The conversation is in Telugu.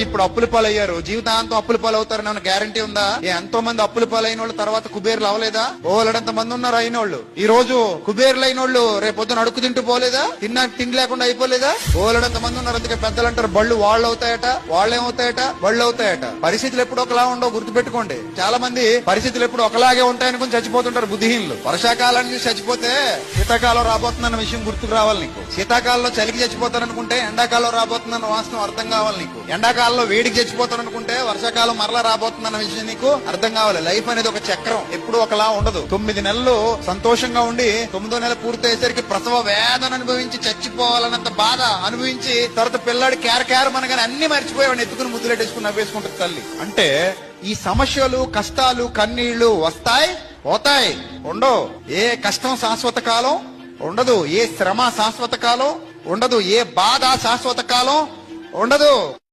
ఇప్పుడు అప్పుల పాలయ్యారు, జీవితాంతం అప్పుల పాలు అవుతారని ఏమైనా గ్యారంటీ ఉందా? ఎంతో మంది అప్పుల పాలైన వాళ్ళు తర్వాత కుబేర్లు అవలేదా? ఓలడంత మంది ఉన్నారు అయినోళ్ళు. ఈ రోజు కుబేర్లు అయినోళ్ళు రేపొద్దున అడుగు తింటూ పోలేదా? తిండి లేకుండా అయిపోలేదా? ఓలడంత మంది ఉన్నారు. అందుకే పెద్దలు అంటారు బళ్ళు వాళ్ళు అవుతాయట, వాళ్ళేమవుతాయట, బళ్ళు అవుతాయట. పరిస్థితులు ఎప్పుడు ఒకలా ఉండవు, గుర్తుపెట్టుకోండి. చాలా మంది పరిస్థితులు ఎప్పుడు ఒకలాగే ఉంటాయనుకుని చచ్చిపోతుంటారు బుద్ధిహీనులు. వర్షాకాలాన్ని చూసి చచ్చిపోతే శీతాకాలం రాబోతుందన్న విషయం గుర్తుకు రావాలి నీకు. శీతాకాలంలో చలికి చచ్చిపోతారనుకుంటే ఎండాకాలం రాబోతుందన్న వాస్తవం అర్థం కావాలి నీకు. ఎండాకాలంలో వేడికి చచ్చిపోతారనుకుంటే వర్షాకాలం మరలా రాబోతుందన్న విషయం నీకు అర్థం కావాలి. లైఫ్ అనేది ఒక చక్రం, ఎప్పుడు ఒకలా ఉండదు. 9 నెలలు సంతోషంగా ఉండి 9వ నెల పూర్తయ్యేసరికి ప్రసవ వేదన అనుభవించి చచ్చిపోవాలన్నంత బాధ అనుభవించి తర్వాత పిల్లాడి కేరమనగానే అన్ని మర్చిపోయేవాడిని ఎత్తుకుని ముద్దులెట్టేసుకుని నవ్వేసుకుంటుంది తల్లి. అంటే ఈ సమస్యలు, కష్టాలు, కన్నీళ్లు వస్తాయి, పోతాయి, ఉండవు. ఏ కష్టం శాశ్వత కాలం ఉండదు, ఏ శ్రమ శాశ్వత కాలం ఉండదు, ఏ బాధ శాశ్వత కాలం ఉండదు.